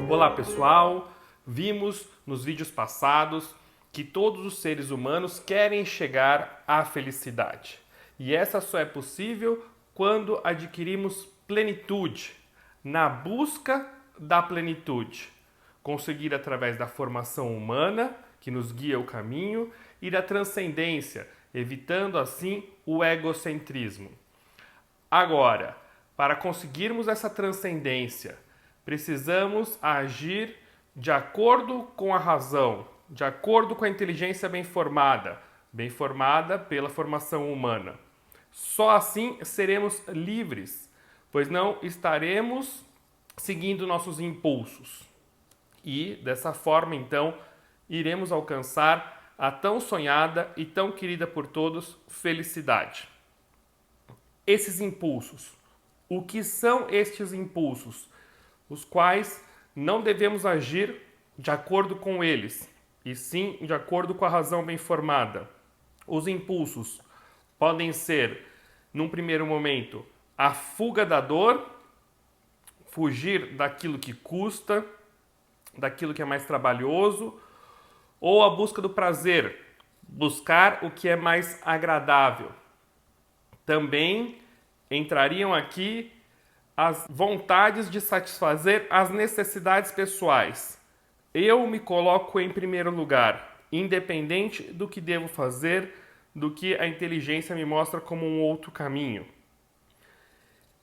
Olá pessoal, vimos nos vídeos passados que todos os seres humanos querem chegar à felicidade. E essa só é possível quando adquirimos plenitude, na busca da plenitude. Conseguir através da formação humana, que nos guia o caminho, e da transcendência, evitando assim o egocentrismo. Agora, para conseguirmos essa transcendência, precisamos agir de acordo com a razão, de acordo com a inteligência bem formada pela formação humana. Só assim seremos livres, pois não estaremos seguindo nossos impulsos. E, dessa forma, então, iremos alcançar a tão sonhada e tão querida por todos felicidade. Esses impulsos. O que são estes impulsos? Os quais não devemos agir de acordo com eles, e sim de acordo com a razão bem formada. Os impulsos podem ser, num primeiro momento, a fuga da dor, fugir daquilo que custa, daquilo que é mais trabalhoso, ou a busca do prazer, buscar o que é mais agradável. Também entrariam aqui as vontades de satisfazer as necessidades pessoais. Eu me coloco em primeiro lugar, independente do que devo fazer, do que a inteligência me mostra como um outro caminho.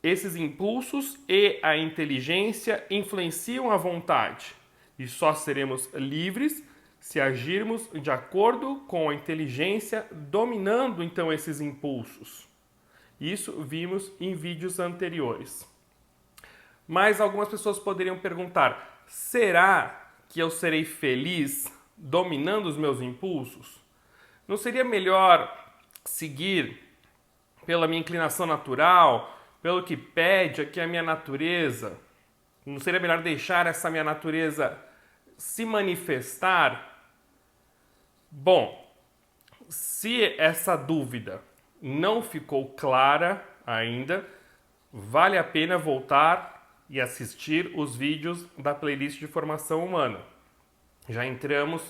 Esses impulsos e a inteligência influenciam a vontade, e só seremos livres se agirmos de acordo com a inteligência, dominando então esses impulsos. Isso vimos em vídeos anteriores. Mas algumas pessoas poderiam perguntar: será que eu serei feliz dominando os meus impulsos? Não seria melhor seguir pela minha inclinação natural, pelo que pede aqui a minha natureza? Não seria melhor deixar essa minha natureza se manifestar? Bom, se essa dúvida não ficou clara ainda, vale a pena voltar e assistir os vídeos da playlist de formação humana. Já entramos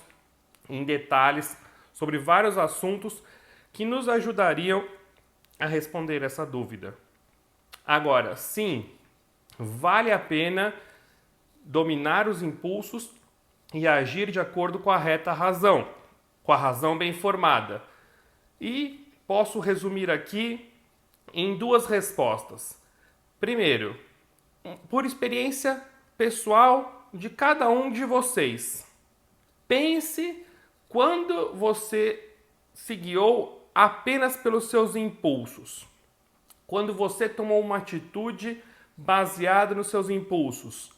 em detalhes sobre vários assuntos que nos ajudariam a responder essa dúvida. Agora, sim, vale a pena dominar os impulsos e agir de acordo com a reta razão, com a razão bem formada. E posso resumir aqui em duas respostas. Primeiro, por experiência pessoal de cada um de vocês. Pense quando você se guiou apenas pelos seus impulsos. Quando você tomou uma atitude baseada nos seus impulsos.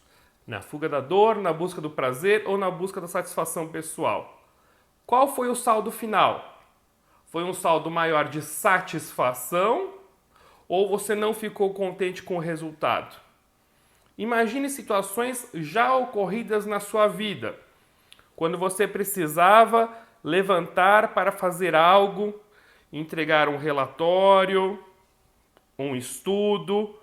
Na fuga da dor, na busca do prazer ou na busca da satisfação pessoal. Qual foi o saldo final? Foi um saldo maior de satisfação ou você não ficou contente com o resultado? Imagine situações já ocorridas na sua vida, quando você precisava levantar para fazer algo, entregar um relatório, um estudo,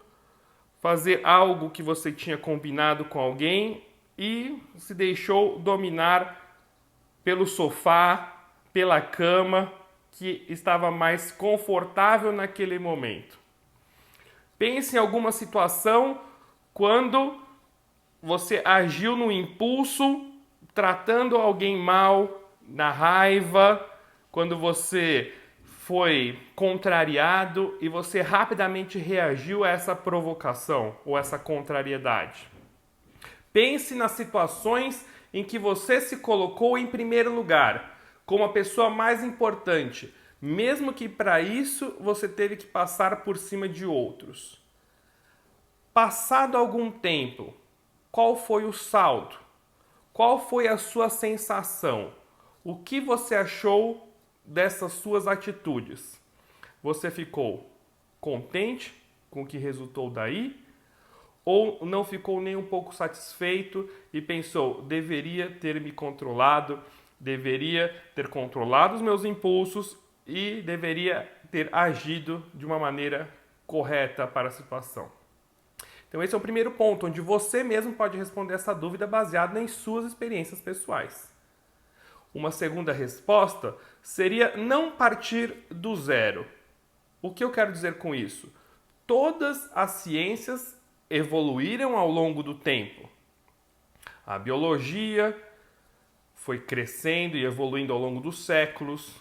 fazer algo que você tinha combinado com alguém e se deixou dominar pelo sofá, pela cama, que estava mais confortável naquele momento. Pense em alguma situação quando você agiu no impulso, tratando alguém mal, na raiva, quando você foi contrariado e você rapidamente reagiu a essa provocação ou essa contrariedade. Pense nas situações em que você se colocou em primeiro lugar, como a pessoa mais importante, mesmo que para isso você teve que passar por cima de outros. Passado algum tempo, qual foi o saldo? Qual foi a sua sensação? O que você achou dessas suas atitudes? Você ficou contente com o que resultou daí? Ou não ficou nem um pouco satisfeito e pensou: deveria ter me controlado, deveria ter controlado os meus impulsos e deveria ter agido de uma maneira correta para a situação? Então esse é o primeiro ponto, onde você mesmo pode responder essa dúvida baseado em suas experiências pessoais. Uma segunda resposta seria não partir do zero. O que eu quero dizer com isso? Todas as ciências evoluíram ao longo do tempo. A biologia foi crescendo e evoluindo ao longo dos séculos,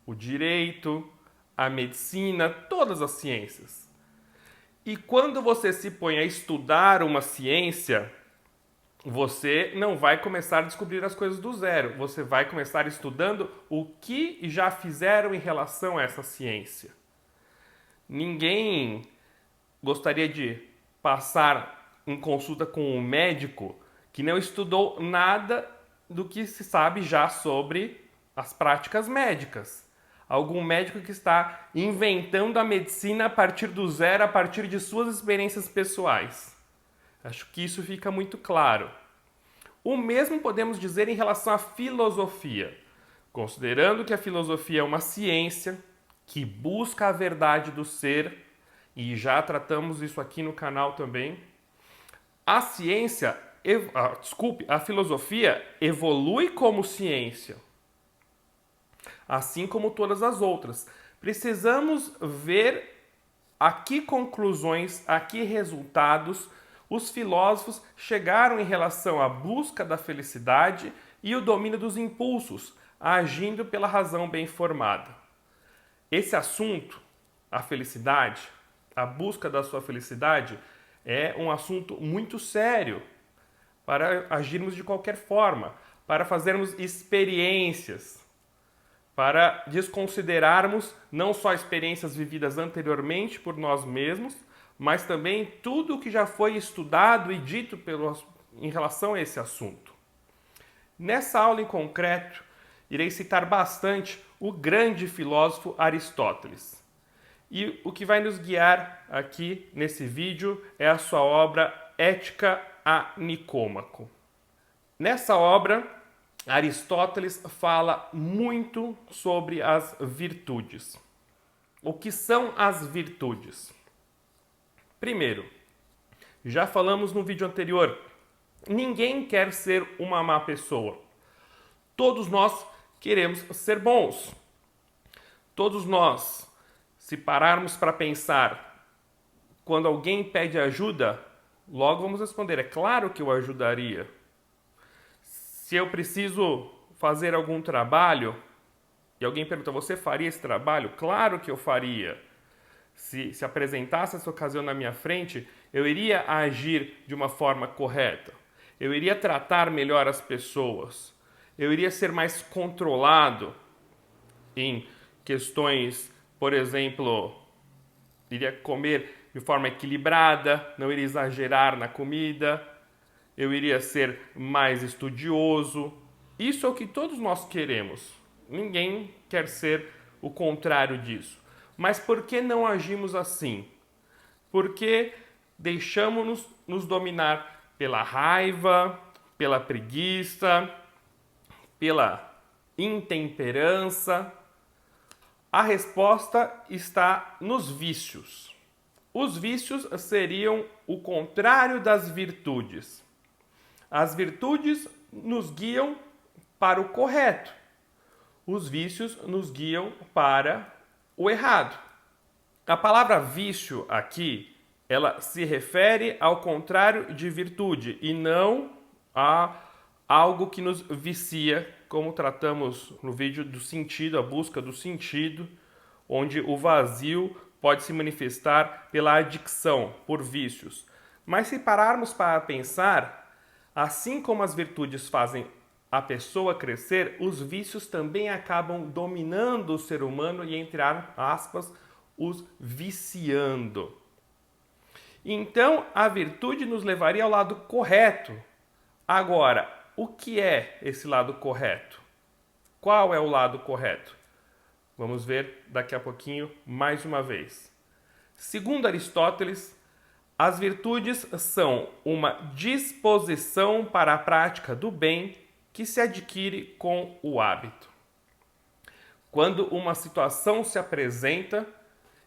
o direito, a medicina, todas as ciências. E quando você se põe a estudar uma ciência, você não vai começar a descobrir as coisas do zero. Você vai começar estudando o que já fizeram em relação a essa ciência. Ninguém gostaria de passar em consulta com um médico que não estudou nada do que se sabe já sobre as práticas médicas. Algum médico que está inventando a medicina a partir do zero, a partir de suas experiências pessoais. Acho que isso fica muito claro. O mesmo podemos dizer em relação à filosofia. Considerando que a filosofia é uma ciência que busca a verdade do ser, e já tratamos isso aqui no canal também, a filosofia evolui como ciência, assim como todas as outras. Precisamos ver a que conclusões, a que resultados os filósofos chegaram em relação à busca da felicidade e o domínio dos impulsos, agindo pela razão bem formada. Esse assunto, a felicidade, a busca da sua felicidade, é um assunto muito sério para agirmos de qualquer forma, para fazermos experiências, para desconsiderarmos não só experiências vividas anteriormente por nós mesmos, mas também tudo o que já foi estudado e dito em relação a esse assunto. Nessa aula em concreto, irei citar bastante o grande filósofo Aristóteles. E o que vai nos guiar aqui nesse vídeo é a sua obra Ética a Nicômaco. Nessa obra, Aristóteles fala muito sobre as virtudes. O que são as virtudes? Primeiro, já falamos no vídeo anterior, ninguém quer ser uma má pessoa. Todos nós queremos ser bons. Todos nós, se pararmos para pensar, quando alguém pede ajuda, logo vamos responder, é claro que eu ajudaria. Se eu preciso fazer algum trabalho e alguém pergunta, você faria esse trabalho? Claro que eu faria. Se apresentasse essa ocasião na minha frente, eu iria agir de uma forma correta. Eu iria tratar melhor as pessoas. Eu iria ser mais controlado em questões, por exemplo, iria comer de forma equilibrada, não iria exagerar na comida, eu iria ser mais estudioso. Isso é o que todos nós queremos. Ninguém quer ser o contrário disso. Mas por que não agimos assim? Porque deixamos nos dominar pela raiva, pela preguiça, pela intemperança. A resposta está nos vícios. Os vícios seriam o contrário das virtudes. As virtudes nos guiam para o correto. Os vícios nos guiam para o errado. A palavra vício aqui, ela se refere ao contrário de virtude e não a algo que nos vicia, como tratamos no vídeo do sentido, a busca do sentido, onde o vazio pode se manifestar pela adicção, por vícios. Mas se pararmos para pensar, assim como as virtudes fazem a pessoa crescer, os vícios também acabam dominando o ser humano e, entre aspas, os viciando. Então, a virtude nos levaria ao lado correto. Agora, o que é esse lado correto? Qual é o lado correto? Vamos ver daqui a pouquinho mais uma vez. Segundo Aristóteles, as virtudes são uma disposição para a prática do bem que se adquire com o hábito. Quando uma situação se apresenta,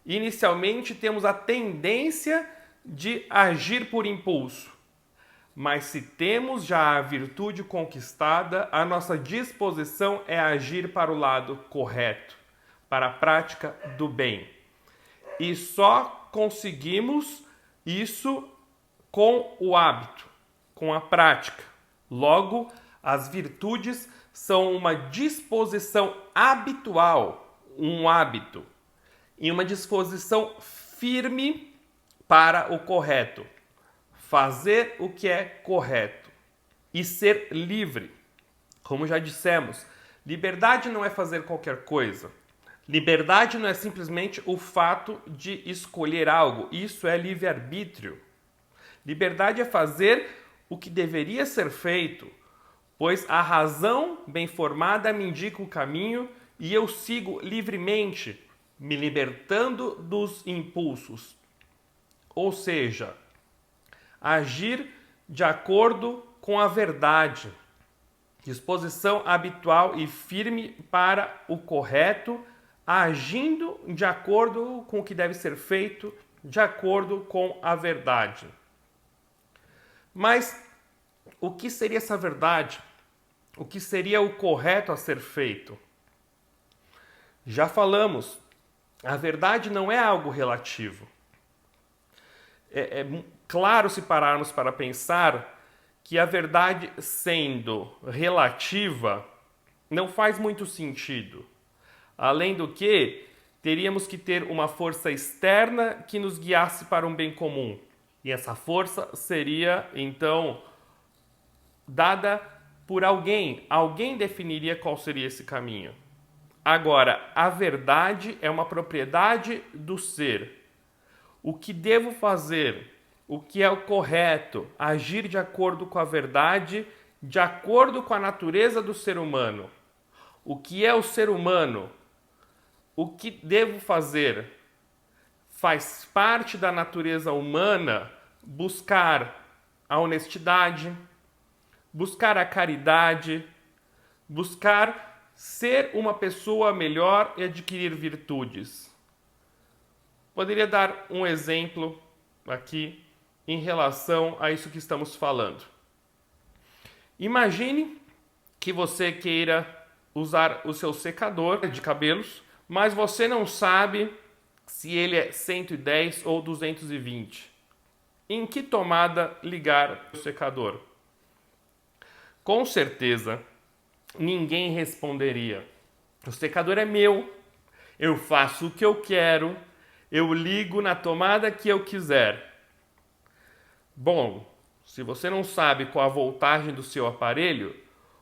inicialmente temos a tendência de agir por impulso. Mas se temos já a virtude conquistada, a nossa disposição é agir para o lado correto, para a prática do bem. E só conseguimos isso com o hábito, com a prática. Logo, as virtudes são uma disposição habitual, um hábito, e uma disposição firme para o correto. Fazer o que é correto e ser livre. Como já dissemos, liberdade não é fazer qualquer coisa. Liberdade não é simplesmente o fato de escolher algo. Isso é livre-arbítrio. Liberdade é fazer o que deveria ser feito, pois a razão bem formada me indica o caminho e eu sigo livremente, me libertando dos impulsos. Ou seja, agir de acordo com a verdade, disposição habitual e firme para o correto, agindo de acordo com o que deve ser feito, de acordo com a verdade. Mas o que seria essa verdade? O que seria o correto a ser feito? Já falamos, a verdade não é algo relativo. É claro, se pararmos para pensar, que a verdade sendo relativa não faz muito sentido. Além do que, teríamos que ter uma força externa que nos guiasse para um bem comum. E essa força seria, então, dada por alguém. Alguém definiria qual seria esse caminho. Agora, a verdade é uma propriedade do ser. O que devo fazer? O que é o correto? Agir de acordo com a verdade, de acordo com a natureza do ser humano. O que é o ser humano? O que devo fazer? Faz parte da natureza humana buscar a honestidade, buscar a caridade, buscar ser uma pessoa melhor e adquirir virtudes. Poderia dar um exemplo aqui em relação a isso que estamos falando. Imagine que você queira usar o seu secador de cabelos, mas você não sabe se ele é 110 ou 220. Em que tomada ligar o secador? Com certeza, ninguém responderia. O secador é meu, eu faço o que eu quero, eu ligo na tomada que eu quiser. Bom, se você não sabe qual a voltagem do seu aparelho,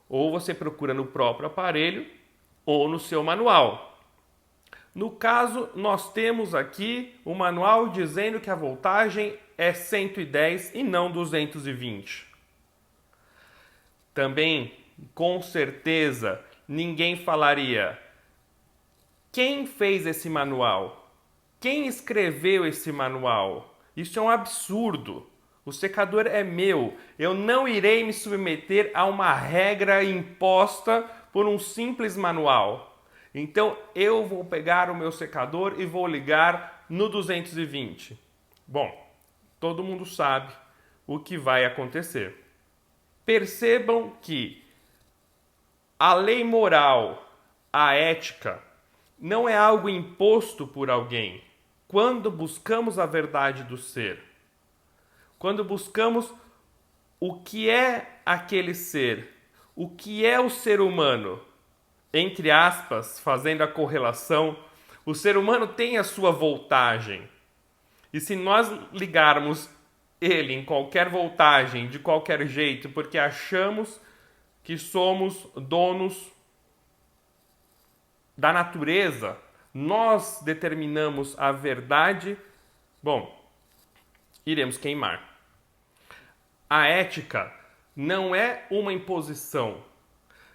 ou você procura no próprio aparelho ou no seu manual. No caso, nós temos aqui o manual dizendo que a voltagem é 110 e não 220. Também, com certeza, ninguém falaria: quem fez esse manual? Quem escreveu esse manual? Isso é um absurdo. O secador é meu. Eu não irei me submeter a uma regra imposta por um simples manual. Então eu vou pegar o meu secador e vou ligar no 220. Bom, todo mundo sabe o que vai acontecer. Percebam que a lei moral, a ética, não é algo imposto por alguém. Quando buscamos a verdade do ser, quando buscamos o que é aquele ser, o que é o ser humano, entre aspas, fazendo a correlação, o ser humano tem a sua voltagem. E se nós ligarmos ele em qualquer voltagem, de qualquer jeito, porque achamos que somos donos da natureza, nós determinamos a verdade, bom, iremos queimar. A ética não é uma imposição.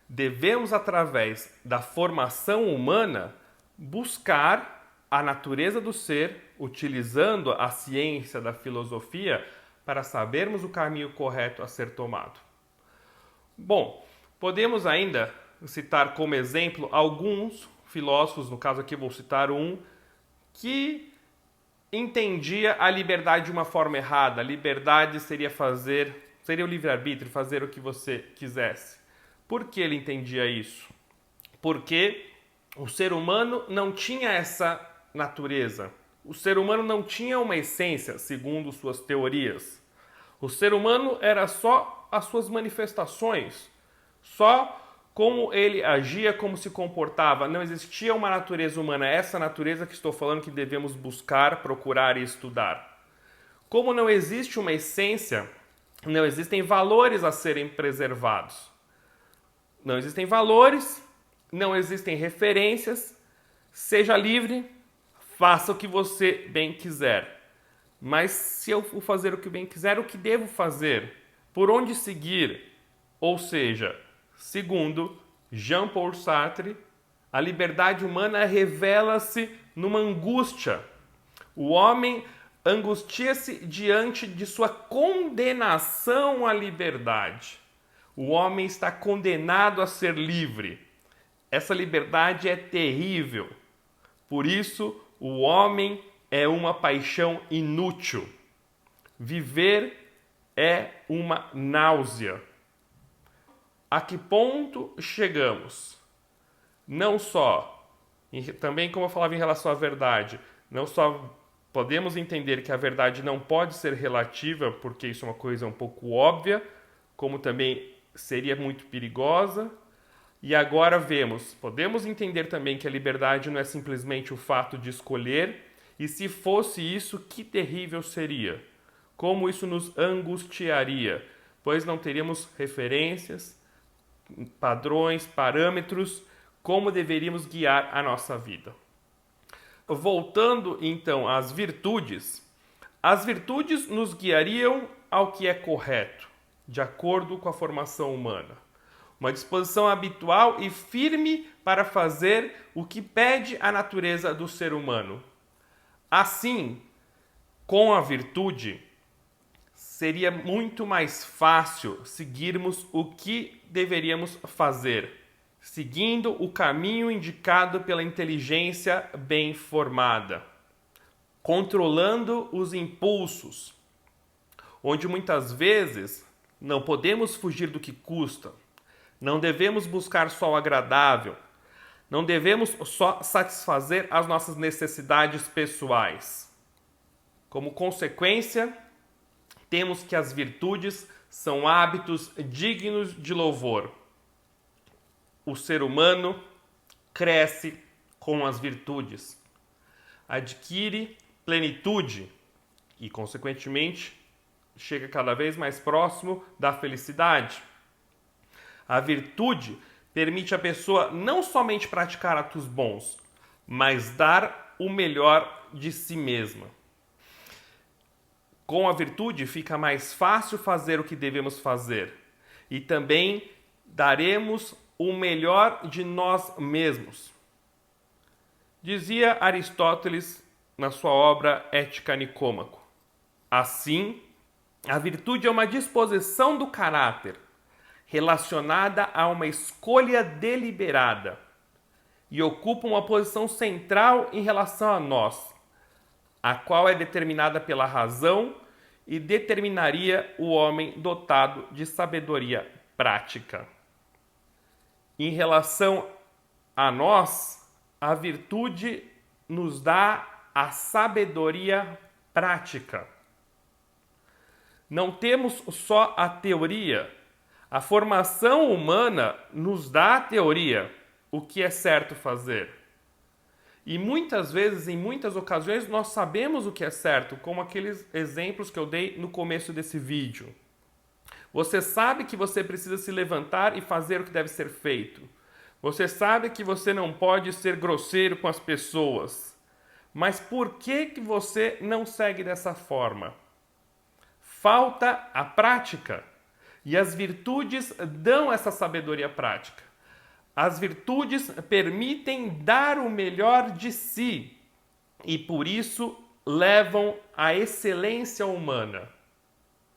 Devemos, através da formação humana, buscar a natureza do ser, utilizando a ciência da filosofia para sabermos o caminho correto a ser tomado. Bom, podemos ainda citar como exemplo alguns filósofos, no caso aqui vou citar um, que entendia a liberdade de uma forma errada. A liberdade seria o livre-arbítrio, fazer o que você quisesse. Por que ele entendia isso? Porque o ser humano não tinha essa natureza. O ser humano não tinha uma essência, segundo suas teorias. O ser humano era só as suas manifestações, só como ele agia, como se comportava. Não existia uma natureza humana. É essa natureza que estou falando que devemos buscar, procurar e estudar. Como não existe uma essência, não existem valores a serem preservados. Não existem valores, não existem referências. Seja livre, faça o que você bem quiser. Mas se eu for fazer o que bem quiser, o que devo fazer? Por onde seguir? Ou seja, segundo Jean-Paul Sartre, a liberdade humana revela-se numa angústia. O homem angustia-se diante de sua condenação à liberdade. O homem está condenado a ser livre. Essa liberdade é terrível. Por isso, o homem é uma paixão inútil. Viver é uma náusea. A que ponto chegamos? Não só, também como eu falava em relação à verdade, não só podemos entender que a verdade não pode ser relativa, porque isso é uma coisa um pouco óbvia, como também seria muito perigosa. E agora podemos entender também que a liberdade não é simplesmente o fato de escolher, e se fosse isso, que terrível seria. Como isso nos angustiaria, pois não teríamos referências, padrões, parâmetros, como deveríamos guiar a nossa vida. Voltando então às virtudes, as virtudes nos guiariam ao que é correto, de acordo com a formação humana. Uma disposição habitual e firme para fazer o que pede a natureza do ser humano. Assim, com a virtude, seria muito mais fácil seguirmos o que deveríamos fazer, seguindo o caminho indicado pela inteligência bem formada, controlando os impulsos, onde muitas vezes não podemos fugir do que custa, não devemos buscar só o agradável, não devemos só satisfazer as nossas necessidades pessoais. Como consequência, temos que as virtudes são hábitos dignos de louvor. O ser humano cresce com as virtudes, adquire plenitude e, consequentemente, chega cada vez mais próximo da felicidade. A virtude permite à pessoa não somente praticar atos bons, mas dar o melhor de si mesma. Com a virtude fica mais fácil fazer o que devemos fazer e também daremos o melhor de nós mesmos. Dizia Aristóteles na sua obra Ética Nicômaco: assim, a virtude é uma disposição do caráter relacionada a uma escolha deliberada e ocupa uma posição central em relação a nós, a qual é determinada pela razão e determinaria o homem dotado de sabedoria prática. Em relação a nós, a virtude nos dá a sabedoria prática. Não temos só a teoria. A formação humana nos dá a teoria, o que é certo fazer. E muitas vezes, em muitas ocasiões, nós sabemos o que é certo, como aqueles exemplos que eu dei no começo desse vídeo. Você sabe que você precisa se levantar e fazer o que deve ser feito. Você sabe que você não pode ser grosseiro com as pessoas. Mas por que você não segue dessa forma? Falta a prática. E as virtudes dão essa sabedoria prática. As virtudes permitem dar o melhor de si e, por isso, levam à excelência humana.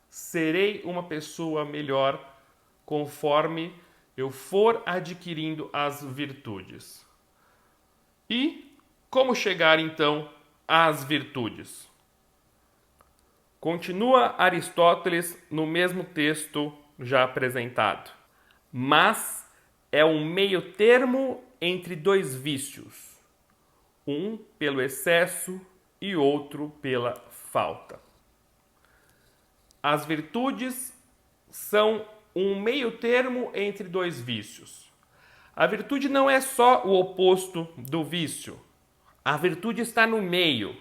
Serei uma pessoa melhor conforme eu for adquirindo as virtudes. E como chegar, então, as virtudes? Continua Aristóteles no mesmo texto já apresentado. Mas é um meio termo entre dois vícios, um pelo excesso e outro pela falta. As virtudes são um meio termo entre dois vícios. A virtude não é só o oposto do vício. A virtude está no meio.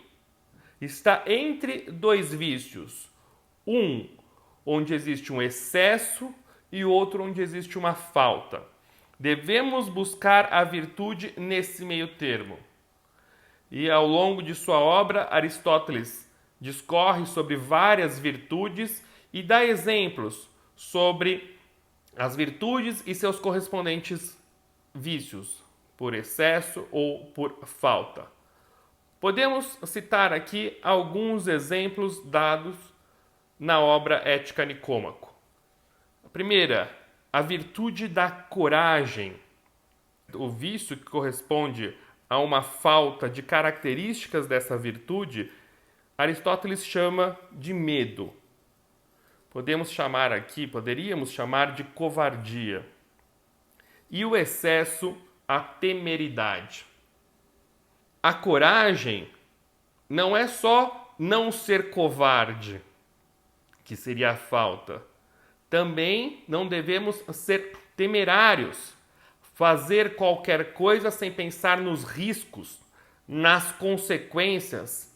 Está entre dois vícios. Um onde existe um excesso e outro onde existe uma falta. Devemos buscar a virtude nesse meio termo. E ao longo de sua obra, Aristóteles discorre sobre várias virtudes e dá exemplos sobre as virtudes e seus correspondentes vícios, por excesso ou por falta. Podemos citar aqui alguns exemplos dados na obra Ética Nicômaco. A primeira, a virtude da coragem. O vício que corresponde a uma falta de características dessa virtude, Aristóteles chama de medo. Poderíamos chamar de covardia. E o excesso, a temeridade. A coragem não é só não ser covarde, que seria a falta. Também não devemos ser temerários, fazer qualquer coisa sem pensar nos riscos, nas consequências.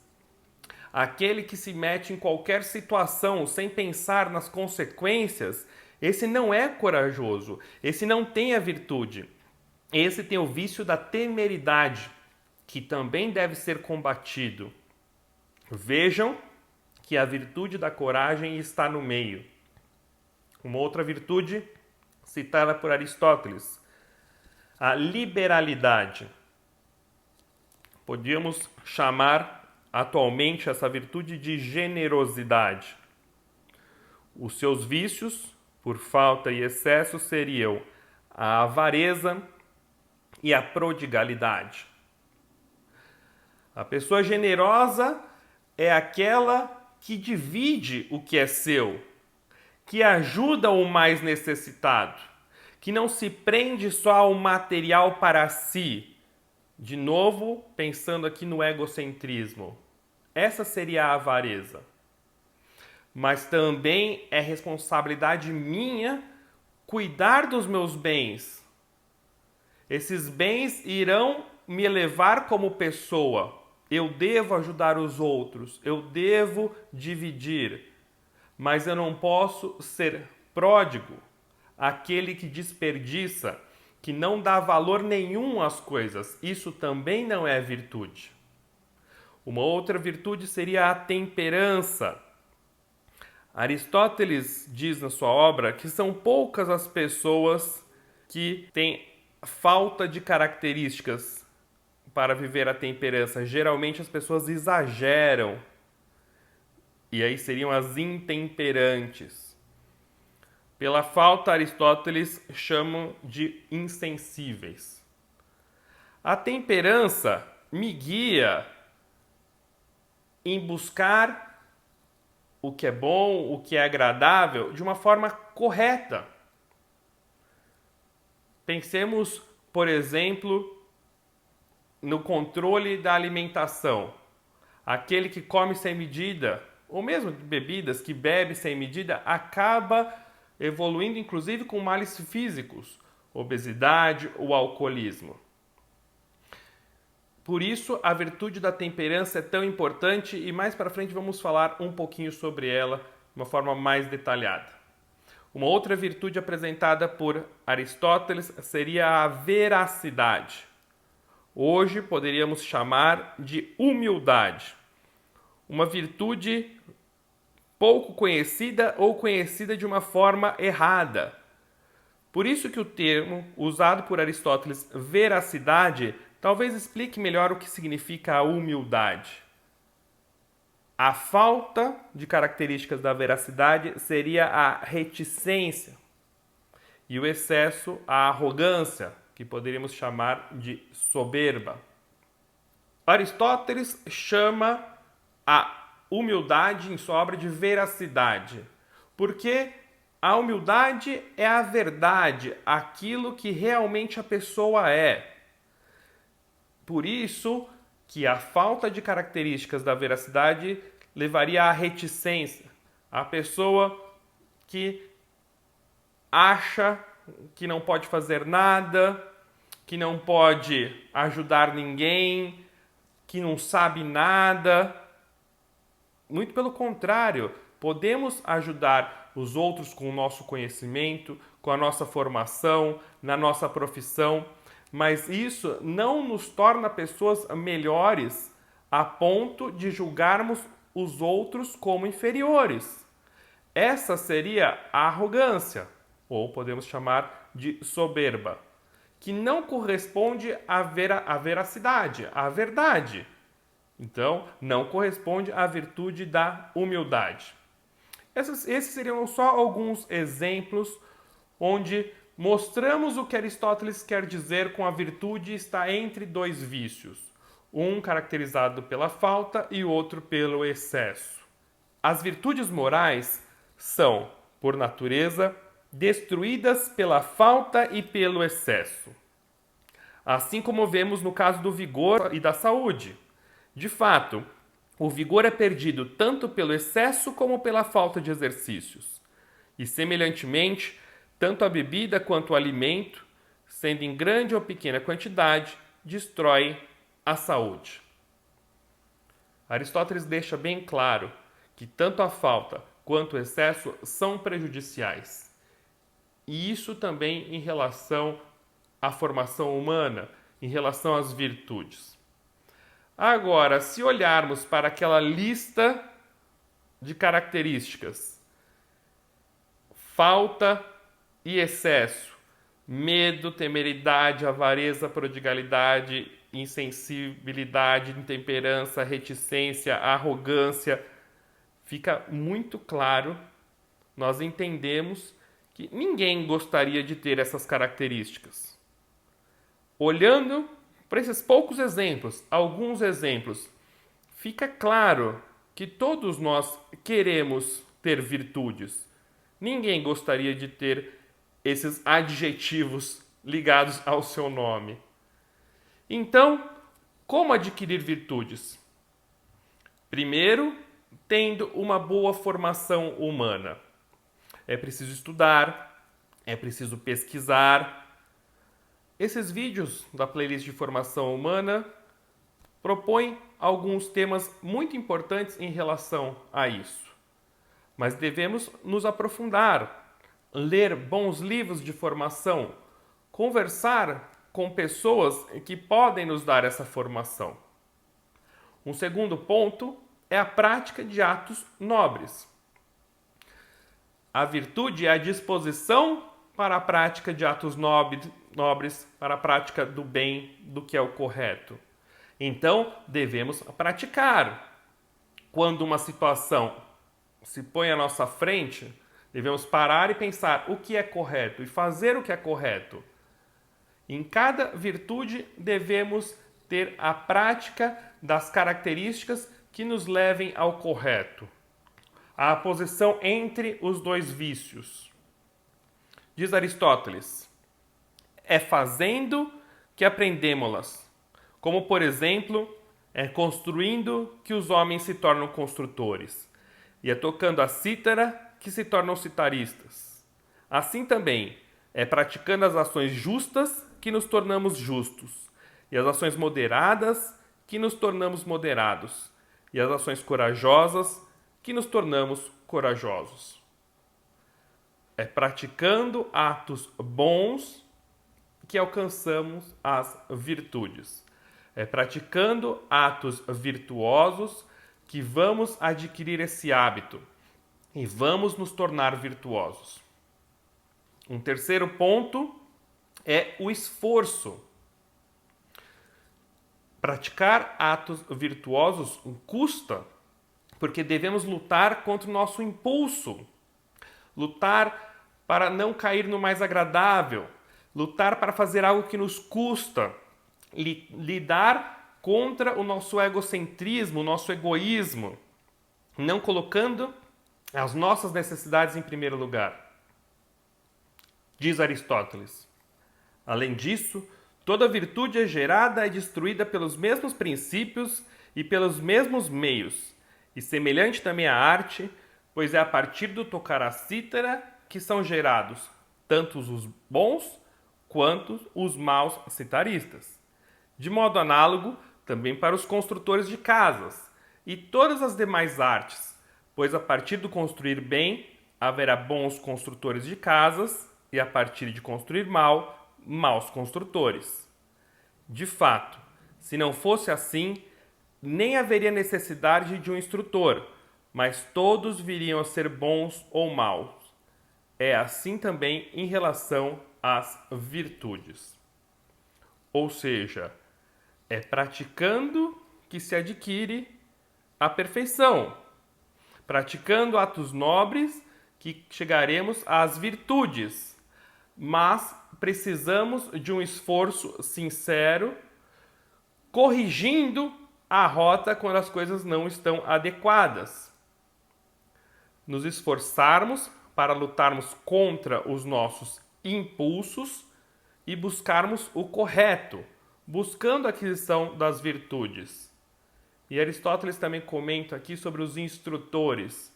Aquele que se mete em qualquer situação sem pensar nas consequências, esse não é corajoso, esse não tem a virtude. Esse tem o vício da temeridade, que também deve ser combatido. Vejam que a virtude da coragem está no meio. Uma outra virtude citada por Aristóteles, a liberalidade. Podíamos chamar atualmente essa virtude de generosidade. Os seus vícios, por falta e excesso, seriam a avareza e a prodigalidade. A pessoa generosa é aquela que divide o que é seu, que ajuda o mais necessitado, que não se prende só ao material para si. De novo, pensando aqui no egocentrismo. Essa seria a avareza. Mas também é responsabilidade minha cuidar dos meus bens. Esses bens irão me elevar como pessoa. Eu devo ajudar os outros, eu devo dividir. Mas eu não posso ser pródigo, aquele que desperdiça, que não dá valor nenhum às coisas. Isso também não é virtude. Uma outra virtude seria a temperança. Aristóteles diz na sua obra que são poucas as pessoas que têm falta de características para viver a temperança. Geralmente as pessoas exageram. E aí seriam as intemperantes. Pela falta, Aristóteles chama de insensíveis. A temperança me guia em buscar o que é bom, o que é agradável, de uma forma correta. Pensemos, por exemplo, no controle da alimentação. Aquele que come sem medida, ou mesmo de bebidas, que bebe sem medida, acaba evoluindo inclusive com males físicos, obesidade ou alcoolismo. Por isso, a virtude da temperança é tão importante e mais para frente vamos falar um pouquinho sobre ela de uma forma mais detalhada. Uma outra virtude apresentada por Aristóteles seria a veracidade. Hoje poderíamos chamar de humildade. Uma virtude pouco conhecida ou conhecida de uma forma errada. Por isso que o termo usado por Aristóteles, veracidade, talvez explique melhor o que significa a humildade. A falta de características da veracidade seria a reticência e o excesso, a arrogância, que poderíamos chamar de soberba. Aristóteles chama a humildade em sua obra de veracidade, porque a humildade é a verdade, aquilo que realmente a pessoa é. Por isso que a falta de características da veracidade levaria à reticência. A pessoa que acha que não pode fazer nada, que não pode ajudar ninguém, que não sabe nada. Muito pelo contrário, podemos ajudar os outros com o nosso conhecimento, com a nossa formação, na nossa profissão, mas isso não nos torna pessoas melhores a ponto de julgarmos os outros como inferiores. Essa seria a arrogância, ou podemos chamar de soberba, que não corresponde à veracidade, à verdade. Então, não corresponde à virtude da humildade. Esses seriam só alguns exemplos onde mostramos o que Aristóteles quer dizer com a virtude está entre dois vícios, um caracterizado pela falta e o outro pelo excesso. As virtudes morais são, por natureza, destruídas pela falta e pelo excesso. Assim como vemos no caso do vigor e da saúde. De fato, o vigor é perdido tanto pelo excesso como pela falta de exercícios. E, semelhantemente, tanto a bebida quanto o alimento, sendo em grande ou pequena quantidade, destrói a saúde. Aristóteles deixa bem claro que tanto a falta quanto o excesso são prejudiciais. E isso também em relação à formação humana, em relação às virtudes. Agora, se olharmos para aquela lista de características, falta e excesso, medo, temeridade, avareza, prodigalidade, insensibilidade, intemperança, reticência, arrogância, fica muito claro, nós entendemos que ninguém gostaria de ter essas características. Olhando para esses poucos exemplos, alguns exemplos, fica claro que todos nós queremos ter virtudes. Ninguém gostaria de ter esses adjetivos ligados ao seu nome. Então, como adquirir virtudes? Primeiro, tendo uma boa formação humana. É preciso estudar, é preciso pesquisar. Esses vídeos da playlist de formação humana propõem alguns temas muito importantes em relação a isso. Mas devemos nos aprofundar, ler bons livros de formação, conversar com pessoas que podem nos dar essa formação. Um segundo ponto é a prática de atos nobres. A virtude é a disposição para a prática de atos nobres, para a prática do bem, do que é o correto. Então, devemos praticar. Quando uma situação se põe à nossa frente, devemos parar e pensar o que é correto e fazer o que é correto. Em cada virtude, devemos ter a prática das características que nos levem ao correto. A posição entre os dois vícios. Diz Aristóteles, é fazendo que aprendemos-las, como, por exemplo, é construindo que os homens se tornam construtores, e é tocando a cítara que se tornam citaristas. Assim também, é praticando as ações justas que nos tornamos justos, e as ações moderadas que nos tornamos moderados, e as ações corajosas que nos tornamos corajosos. É praticando atos bons que alcançamos as virtudes. É praticando atos virtuosos que vamos adquirir esse hábito e vamos nos tornar virtuosos. Um terceiro ponto é o esforço. Praticar atos virtuosos custa, porque devemos lutar contra o nosso impulso, lutar para não cair no mais agradável, lutar para fazer algo que nos custa, lidar contra o nosso egocentrismo, o nosso egoísmo, não colocando as nossas necessidades em primeiro lugar. Diz Aristóteles. Além disso, toda virtude é gerada e destruída pelos mesmos princípios e pelos mesmos meios, e semelhante também à arte, pois é a partir do tocar a cítara que são gerados tanto os bons quanto os maus citaristas. De modo análogo, também para os construtores de casas e todas as demais artes, pois a partir do construir bem, haverá bons construtores de casas e a partir de construir mal, maus construtores. De fato, se não fosse assim, nem haveria necessidade de um instrutor, mas todos viriam a ser bons ou maus. É assim também em relação às virtudes. Ou seja, é praticando que se adquire a perfeição. Praticando atos nobres que chegaremos às virtudes. Mas precisamos de um esforço sincero, corrigindo a rota quando as coisas não estão adequadas. Nos esforçarmos para lutarmos contra os nossos impulsos e buscarmos o correto, buscando a aquisição das virtudes. E Aristóteles também comenta aqui sobre os instrutores.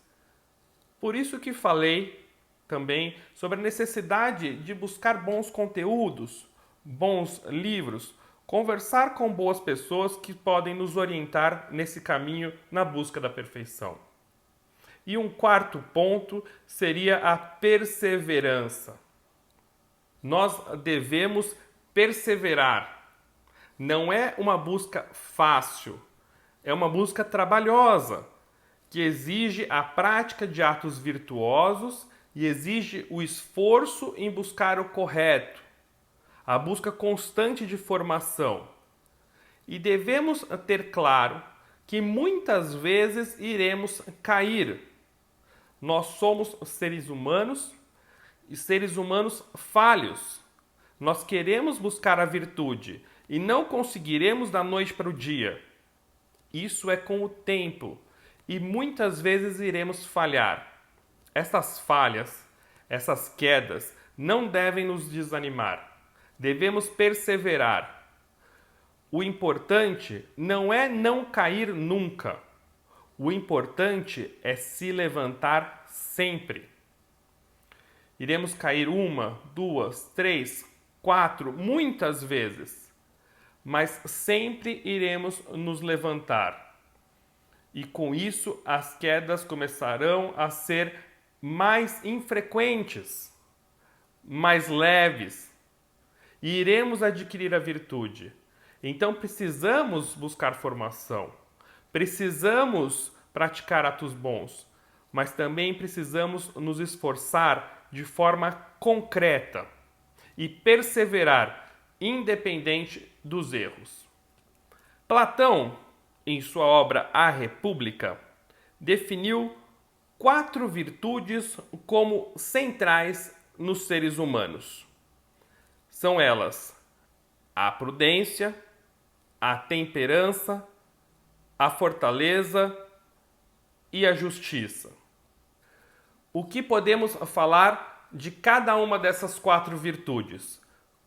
Por isso que falei também sobre a necessidade de buscar bons conteúdos, bons livros, conversar com boas pessoas que podem nos orientar nesse caminho na busca da perfeição. E um quarto ponto seria a perseverança. Nós devemos perseverar. Não é uma busca fácil, é uma busca trabalhosa, que exige a prática de atos virtuosos e exige o esforço em buscar o correto, a busca constante de formação. E devemos ter claro que muitas vezes iremos cair. Nós somos seres humanos e seres humanos falhos. Nós queremos buscar a virtude e não conseguiremos da noite para o dia. Isso é com o tempo e muitas vezes iremos falhar. Essas falhas, essas quedas não devem nos desanimar. Devemos perseverar. O importante não é não cair nunca. O importante é se levantar sempre. Iremos cair 1, 2, 3, 4, muitas vezes, mas sempre iremos nos levantar. E com isso as quedas começarão a ser mais infrequentes, mais leves, e iremos adquirir a virtude. Então precisamos buscar formação, precisamos praticar atos bons, mas também precisamos nos esforçar de forma concreta e perseverar, independente dos erros. Platão, em sua obra A República, definiu 4 virtudes como centrais nos seres humanos. São elas a prudência, a temperança, a fortaleza e a justiça. O que podemos falar de cada uma dessas 4 virtudes?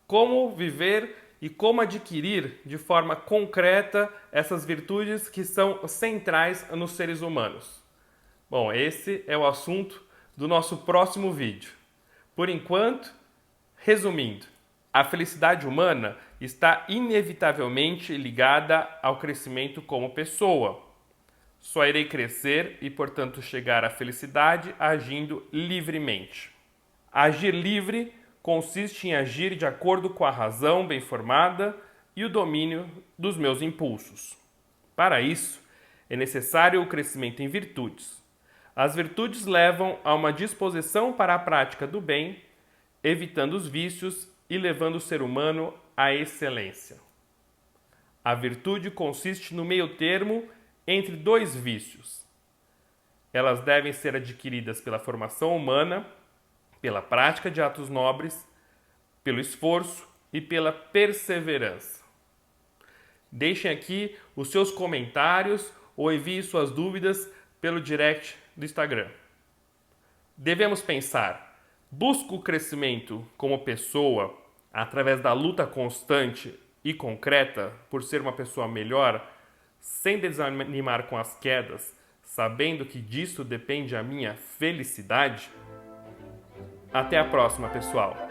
Como viver e como adquirir de forma concreta essas virtudes que são centrais nos seres humanos? Bom, esse é o assunto do nosso próximo vídeo. Por enquanto, resumindo, a felicidade humana está inevitavelmente ligada ao crescimento como pessoa. Só irei crescer e, portanto, chegar à felicidade agindo livremente. Agir livre consiste em agir de acordo com a razão bem formada e o domínio dos meus impulsos. Para isso, é necessário o crescimento em virtudes. As virtudes levam a uma disposição para a prática do bem, evitando os vícios e levando o ser humano à excelência. A virtude consiste no meio termo entre 2 vícios. Elas devem ser adquiridas pela formação humana, pela prática de atos nobres, pelo esforço e pela perseverança. Deixem aqui os seus comentários ou enviem suas dúvidas pelo direct do Instagram. Devemos pensar: busco o crescimento como pessoa através da luta constante e concreta por ser uma pessoa melhor, sem desanimar com as quedas, sabendo que disso depende a minha felicidade? Até a próxima, pessoal!